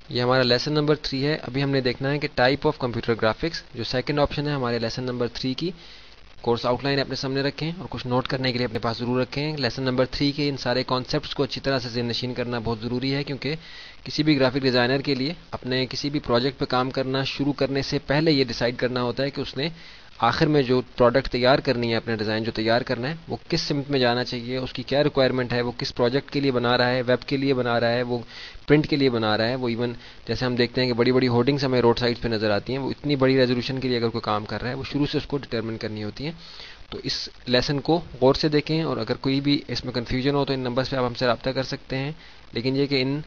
یہ ہمارا lesson number 3 ہے. ابھی ہم نے دیکھنا ہے کہ ٹائپ آف کمپیوٹر گرافکس جو سیکنڈ آپشن ہے ہمارے لیسن نمبر 3 کی. کورس آؤٹ لائن اپنے سامنے رکھیں اور کچھ نوٹ کرنے کے لیے اپنے پاس ضرور رکھیں. لیسن نمبر 3 کے ان سارے کانسیپٹس کو اچھی طرح سے ذہن نشین کرنا بہت ضروری ہے، کیونکہ کسی بھی گرافک ڈیزائنر کے لیے اپنے کسی بھی پروجیکٹ پہ کام کرنا شروع کرنے سے پہلے یہ ڈیسائیڈ کرنا ہوتا ہے کہ اس نے آخر میں جو پروڈکٹ تیار کرنی ہے، اپنا ڈیزائن جو تیار کرنا ہے، وہ کس سمت میں جانا چاہیے، اس کی کیا ریکوائرمنٹ ہے، وہ کس پروجیکٹ کے لیے بنا رہا ہے، ویب کے لیے بنا رہا ہے، وہ پرنٹ کے لیے بنا رہا ہے. وہ ایون جیسے ہم دیکھتے ہیں کہ بڑی بڑی ہورڈنگس ہمیں روڈ سائڈ پہ نظر آتی ہیں، وہ اتنی بڑی ریزولوشن کے لیے اگر کوئی کام کر رہا ہے وہ شروع سے اس کو ڈٹرمن کرنی ہوتی ہیں. تو اس لیسن کو غور سے دیکھیں، اور اگر کوئی بھی اس میں کنفیوژن ہو تو ان نمبرز پہ آپ ہم سے رابطہ کر سکتے ہیں. لیکن یہ کہ ان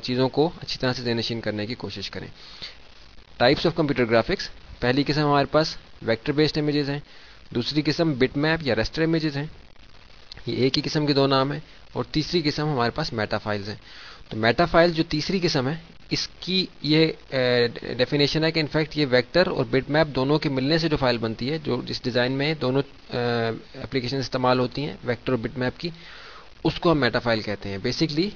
چیزوں کو اچھی طرح سے ذہن نشین کرنے کی کوشش کریں. Types of computer graphics. پہلی قسم ہمارے پاس ویکٹر بیسڈ امیجز ہیں، دوسری قسم بٹ میپ یا ریسٹر امیجز ہیں، یہ ایک ہی قسم کے دو نام ہیں، اور تیسری قسم ہمارے پاس میٹا فائلز ہیں. تو میٹا فائل جو تیسری قسم ہے، اس کی یہ ڈیفینیشن ہے کہ انفیکٹ یہ ویکٹر اور بٹ میپ دونوں کے ملنے سے جو فائل بنتی ہے، جو اس ڈیزائن میں دونوں اپلیکیشن استعمال ہوتی ہیں ویکٹر اور بٹ میپ کی، اس کو ہم میٹا فائل کہتے ہیں. بیسکلی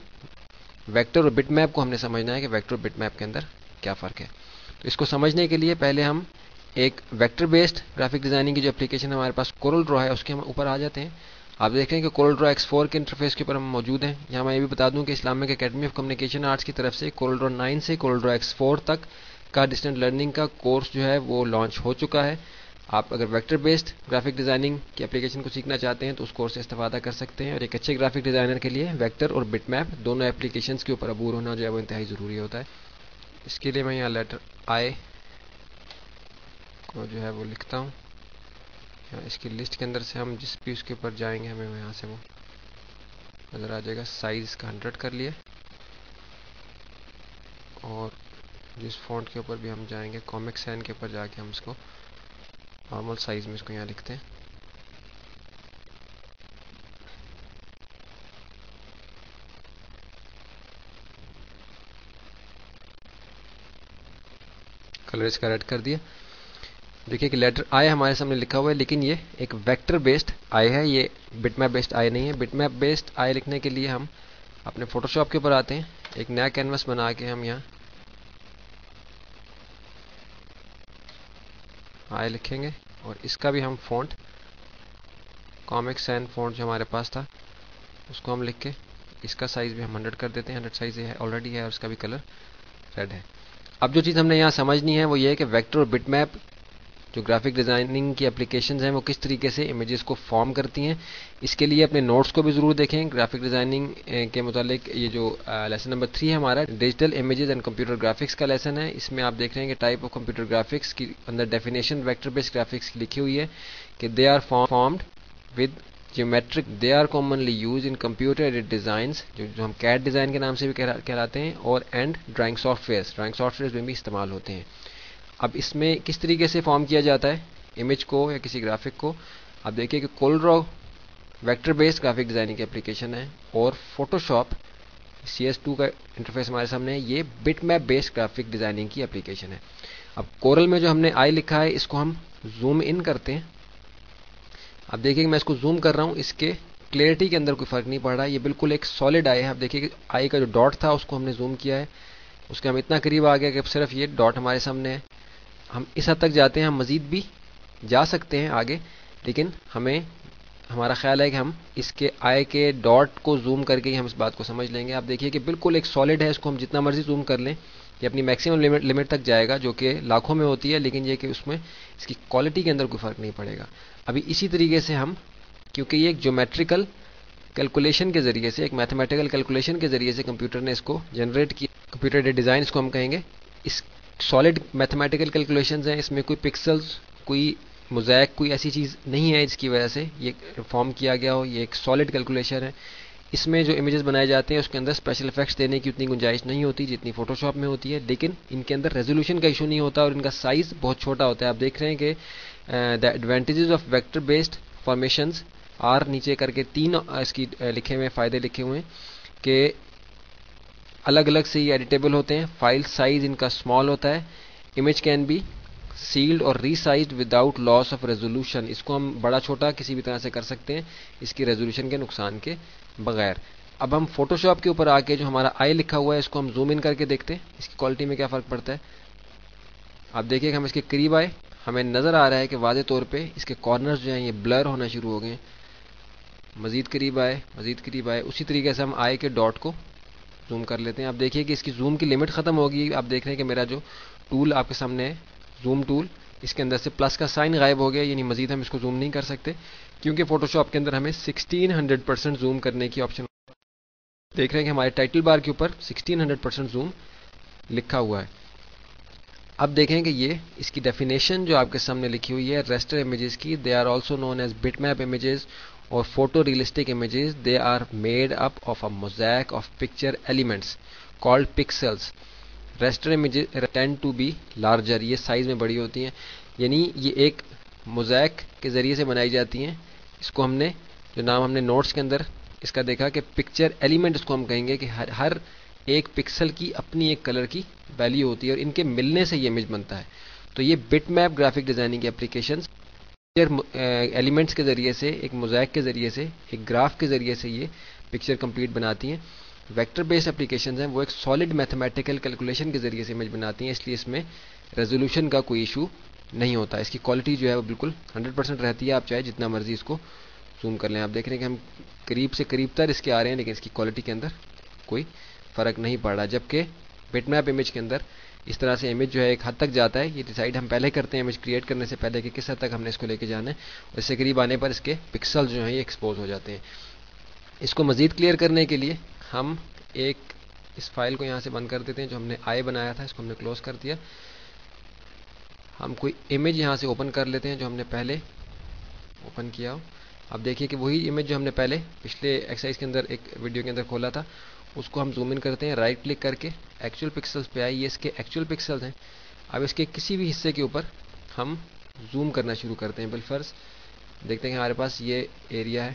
ویکٹر اور بٹ میپ کو ہم نے سمجھنا ہے کہ ویکٹر اور بٹ میپ کے اندر کیا فرق ہے. تو اس کو سمجھنے کے لیے پہلے ہم ایک ویکٹر بیسڈ گرافک ڈیزائننگ کی جو اپلیکیشن ہمارے پاس کورل ڈرا ہے اس کے ہم اوپر آ جاتے ہیں. آپ دیکھ رہے ہیں کہ کورل ڈرا X4 کے انٹرفیس کے اوپر ہم موجود ہیں. یہاں میں یہ بھی بتا دوں کہ Islamic academy of communication arts کی طرف سے کورل ڈرا 9 سے کورل ڈرا X4 تک کا ڈسٹینس لرننگ کا کورس جو ہے وہ لانچ ہو چکا ہے. آپ اگر ویکٹر بیسڈ گرافک ڈیزائننگ کی اپلیکیشن کو سیکھنا چاہتے ہیں تو اس کورس سے استفادہ کر سکتے ہیں. اور ایک اچھے گرافک ڈیزائنر کے لیے ویکٹر اور بٹ میپ دونوں اپلیکیشنز کے اوپر عبور ہونا جو ہے وہ انتہائی ضروری ہوتا ہے. اس کے لیے میں یہاں لیٹر آئی کو جو ہے وہ لکھتا ہوں. اس کی لسٹ کے اندر سے ہم جس بھی اس کے اوپر جائیں گے ہمیں یہاں سے وہ نظر آ جائے گا. سائز کا 100 کر لیا، اور جس فونٹ کے اوپر بھی ہم جائیں گے کامک سین کے اوپر جا کے ہم اس کو نارمل سائز میں اس کو یہاں لکھتے ہیں. کلر اس کا ریڈ کر دیا. دیکھیے کہ لیٹر آئی ہمارے سامنے لکھا ہوا ہے، لیکن یہ ایک ویکٹر بیسڈ آئی ہے، یہ بٹ میپ بیسڈ آئی نہیں ہے. بٹ میپ بیسڈ آئی لکھنے کے لیے ہم اپنے فوٹو شاپ کے اوپر آتے ہیں. ایک نیا کینوس بنا کے ہم یہاں آئی لکھیں گے، اور اس کا بھی ہم فونٹ کامک سین فونٹ جو ہمارے پاس تھا اس کو ہم لکھ کے اس کا سائز بھی ہم 100 کر دیتے ہیں. 100 سائز یہ ہے آلریڈی ہے، اور اس کا بھی کلر ریڈ ہے. اب جو چیز ہم نے یہاں سمجھنی ہے وہ یہ ہے کہ ویکٹر اور بٹ میپ جو گرافک ڈیزائننگ کی اپلیکیشنز ہیں وہ کس طریقے سے امیجز کو فارم کرتی ہیں. اس کے لیے اپنے نوٹس کو بھی ضرور دیکھیں. گرافک ڈیزائننگ کے متعلق یہ جو لیسن نمبر 3 ہے ہمارا digital images and computer graphics کا لیسن ہے. اس میں آپ دیکھ رہے ہیں کہ ٹائپ آف کمپیوٹر گرافکس کی اندر ڈیفینیشن ویکٹر بیسڈ گرافکس کی لکھی ہوئی ہے کہ they are formed with geometric, they are commonly use in computer aided designs, جو ہم کیٹ ڈیزائن کے نام سے بھی کہلاتے ہیں، اور اینڈ ڈرائنگ سافٹ ویئرز میں بھی استعمال ہوتے ہیں. اب اس میں کس طریقے سے فارم کیا جاتا ہے امیج کو یا کسی گرافک کو، آپ دیکھیے کہ کورل ڈرا ویکٹر بیسڈ گرافک ڈیزائننگ کی اپلیکیشن ہے، اور فوٹو شاپ CS2 کا انٹرفیس ہمارے سامنے ہے، یہ bit map based graphic designing کی اپلیکیشن ہے. اب کورل میں جو ہم نے آئی لکھا ہے اس کو ہم زوم ان کرتے ہیں. اب دیکھیے کہ میں اس کو زوم کر رہا ہوں، اس کے کلیئرٹی کے اندر کوئی فرق نہیں پڑ رہا ہے، یہ بالکل ایک سالڈ آئی ہے. اب دیکھیے کہ آئی کا جو ڈاٹ تھا اس کو ہم نے زوم کیا ہے، اس کے ہم اتنا قریب آ گیا کہ اب صرف یہ ڈاٹ ہمارے سامنے ہے. ہم اس حد تک جاتے ہیں، ہم مزید بھی جا سکتے ہیں آگے، لیکن ہمارا خیال ہے کہ ہم اس کے آئی کے ڈاٹ کو زوم کر کے ہی ہم اس بات کو سمجھ لیں گے. آپ دیکھیے کہ بالکل ایک سالڈ ہے، اس کو ہم جتنا مرضی زوم کر لیں یہ اپنی میکسیمم لمٹ تک جائے گا، جو کہ لاکھوں میں ہوتی ہے، لیکن یہ کہ اس میں اس کی کوالٹی کے اندر کوئی فرق نہیں پڑے گا. ابھی اسی طریقے سے ہم، کیونکہ یہ ایک جیومیٹریکل کیلکولیشن کے ذریعے سے، ایک میتھمیٹیکل کیلکولیشن کے ذریعے سے کمپیوٹر نے اس کو جنریٹ کیا، کمپیوٹر ایڈیڈ ڈیزائن اس کو ہم کہیں گے. اس سالڈ میتھمیٹیکل کیلکولیشنز ہیں، اس میں کوئی پکسلز، کوئی موزیک، کوئی ایسی چیز نہیں ہے جس کی وجہ سے یہ فارم کیا گیا ہو. یہ ایک سالڈ کیلکولیشن ہے. اس میں جو امیجز بنائے جاتے ہیں اس کے اندر اسپیشل افیکٹس دینے کی اتنی گنجائش نہیں ہوتی جتنی فوٹو شاپ میں ہوتی ہے، لیکن ان کے اندر ریزولوشن کا ایشو نہیں ہوتا اور ان کا سائز بہت چھوٹا ہوتا ہے. آپ دیکھ رہے ہیں کہ the advantages of vector based formations are نیچے کر کے 3 اس کی لکھے ہوئے فائدے لکھے ہوئے ہیں کہ الگ الگ سے یہ ایڈیٹیبل ہوتے ہیں، فائل سائز ان کا اسمال ہوتا ہے، امیج کین بی سیلڈ اور resized without loss of resolution, اس کو ہم بڑا چھوٹا کسی بھی طرح سے کر سکتے ہیں اس کی ریزولوشن کے نقصان کے بغیر. اب ہم فوٹوشاپ کے اوپر آ کے جو ہمارا آئی لکھا ہوا ہے اس کو ہم زوم ان کر کے دیکھتے ہیں اس کی کوالٹی میں کیا فرق پڑتا ہے. آپ دیکھیے کہ ہم اس کے قریب آئے, ہمیں نظر آ رہا ہے کہ واضح طور پہ اس کے کارنرز جو ہیں یہ بلر ہونا شروع ہو گئے. مزید قریب آئے, مزید قریب آئے, اسی طریقے سے ہم آئی کے ڈاٹ کو زوم کر لیتے ہیں. آپ دیکھیے کہ اس کی زوم کی لمٹ ختم ہوگی. آپ دیکھ رہے ہیں کہ میرا جو ٹول آپ کے سامنے ہے زوم ٹول, اس کے اندر سے پلس کا سائن غائب ہو گیا, یعنی مزید ہم اس کو زوم نہیں کر سکتے کیونکہ فوٹوشاپ کے اندر ہمیں 1600% زوم کرنے کی آپشن. دیکھ رہے ہیں کہ ہمارے ٹائٹل بار کے اوپر 1600% زوم لکھا ہوا ہے. اب دیکھیں کہ یہ اس کی ڈیفینیشن جو آپ کے سامنے لکھی ہوئی ہے ریسٹر امیجز کی, they are also known as bitmap images اور photorealistic images. They are made up of a mosaic of picture elements called pixels. Raster images tend to be larger, یہ size میں بڑی ہوتی ہیں, یعنی یہ ایک موزیک کے ذریعے سے بنائی جاتی ہیں. اس کو ہم نے جو نام ہم نے نوٹس کے اندر اس کا دیکھا کہ پکچر ایلیمنٹ اس کو ہم کہیں گے کہ ہر ایک پکسل کی اپنی ایک کلر کی ویلیو ہوتی ہے اور ان کے ملنے سے یہ امیج بنتا ہے. تو یہ بٹ میپ گرافک ڈیزائننگ کی اپلیکیشنز ایلیمنٹس کے ذریعے سے, ایک موزیک کے ذریعے سے, ایک گراف کے ذریعے سے یہ پکچر کمپلیٹ بناتی ہیں. ویکٹر بیسڈ اپلیکیشنز ہیں, وہ ایک سالڈ میتھمیٹیکل کیلکولیشن کے ذریعے سے امیج بناتی ہیں, اس لیے اس میں ریزولوشن کا کوئی ایشو نہیں ہوتا. اس کی کوالٹی جو ہے وہ بالکل 100% رہتی ہے, آپ چاہے جتنا مرضی اس کو زوم کر لیں. آپ دیکھ رہے ہیں کہ ہم قریب سے قریب تر اس کے آ رہے ہیں لیکن اس کی کوالٹی کے اندر کوئی فرق نہیں پڑ رہا, جبکہ بٹ میپ امیج کے اندر اس طرح سے امیج جو ہے ایک حد تک جاتا ہے. یہ ڈیسائیڈ ہم پہلے کرتے ہیں امیج کریٹ کرنے سے پہلے کہ کس حد تک ہم نے اس کو لے کے جانا ہے, اور اس سے قریب آنے پر اس کے پکسل جو ہیں یہ ایکسپوز ہو جاتے ہیں. اس کو مزید کلیئر کرنے کے لیے ہم ایک اس فائل کو یہاں سے بند کر دیتے ہیں جو ہم نے آئی بنایا تھا, اس کو ہم نے کلوز کر دیا. ہم کوئی امیج یہاں سے اوپن کر لیتے ہیں جو ہم نے پہلے اوپن کیا ہو. اب دیکھیے کہ وہی امیج جو ہم نے پہلے پچھلے ایکسرسائز کے اندر ایک ویڈیو کے اندر کھولا تھا, اس کو ہم زوم ان کرتے ہیں, رائٹ کلک کر کے ایکچوئل پکسلز پہ آئے, یہ اس کے ایکچوئل پکسلز ہیں. اب اس کے کسی بھی حصے کے اوپر ہم زوم کرنا شروع کرتے ہیں. بالفرض دیکھتے ہیں کہ ہمارے پاس یہ ایریا ہے,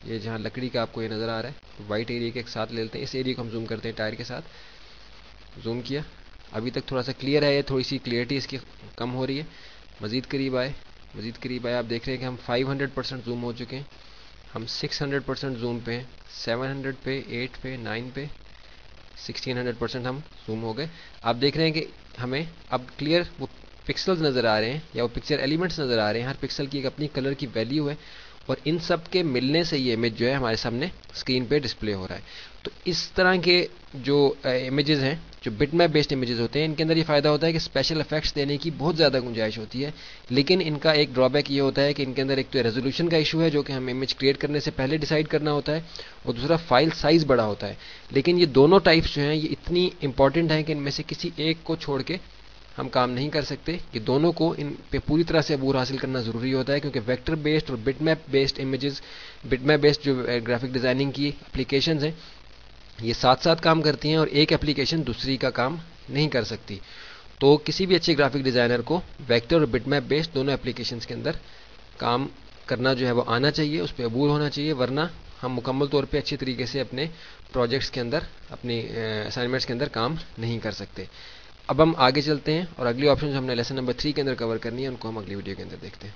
یہ جہاں لکڑی کا آپ کو یہ نظر آ رہا ہے, وائٹ ایریا کے ایک ساتھ لے لیتے ہیں. اس ایریا کو ہم زوم کرتے ہیں ٹائر کے ساتھ, زوم کیا. ابھی تک تھوڑا سا کلیئر ہے, یہ تھوڑی سی کلیئرٹی اس کی کم ہو رہی ہے. مزید قریب آئے, مزید قریب آئے. آپ دیکھ رہے ہیں کہ ہم 500% زوم ہو چکے ہیں, ہم 600% زوم پہ, 700 پہ, 8 پہ, 9 پہ, 1600% ہم زوم ہو گئے. آپ دیکھ رہے ہیں کہ ہمیں اب کلیئر وہ پکسلز نظر آ رہے ہیں یا وہ پکچر ایلیمنٹس نظر آ رہے ہیں. ہر پکسل کی ایک اپنی کلر کی ویلیو ہے اور ان سب کے ملنے سے یہ امیج جو ہے ہمارے سامنے اسکرین پہ ڈسپلے ہو رہا ہے. تو اس طرح کے جو امیجز ہیں, جو بٹ میپ بیسڈ امیجز ہوتے ہیں, ان کے اندر یہ فائدہ ہوتا ہے کہ اسپیشل افیکٹس دینے کی بہت زیادہ گنجائش ہوتی ہے, لیکن ان کا ایک ڈرا بیک یہ ہوتا ہے کہ ان کے اندر ایک تو ریزولوشن کا ایشو ہے جو کہ ہم امیج کریٹ کرنے سے پہلے ڈیسائیڈ کرنا ہوتا ہے, اور دوسرا فائل سائز بڑا ہوتا ہے. لیکن یہ دونوں ٹائپس جو ہیں یہ اتنی امپورٹنٹ ہیں کہ ان میں سے کسی ایک کو چھوڑ کے ہم کام نہیں کر سکتے. کہ دونوں کو ان پہ پوری طرح سے عبور حاصل کرنا ضروری ہوتا ہے, کیونکہ ویکٹر بیسڈ اور bit map based images, bit map based جو گرافک ڈیزائننگ کی اپلیکیشنز ہیں یہ ساتھ ساتھ کام کرتی ہیں اور ایک اپلیکیشن دوسری کا کام نہیں کر سکتی. تو کسی بھی اچھے گرافک ڈیزائنر کو ویکٹر اور بٹ میپ بیسڈ دونوں اپلیکیشنز کے اندر کام کرنا جو ہے وہ آنا چاہیے, اس پہ عبور ہونا چاہیے, ورنہ ہم مکمل طور پہ اچھی طریقے سے اپنے پروجیکٹس کے اندر, اپنی اسائنمنٹس کے اندر کام نہیں کر سکتے. اب ہم آگے چلتے ہیں اور اگلی آپشن جو ہم نے لیسن نمبر 3 کے اندر کور کرنی ہے ان کو ہم اگلی ویڈیو کے اندر دیکھتے ہیں.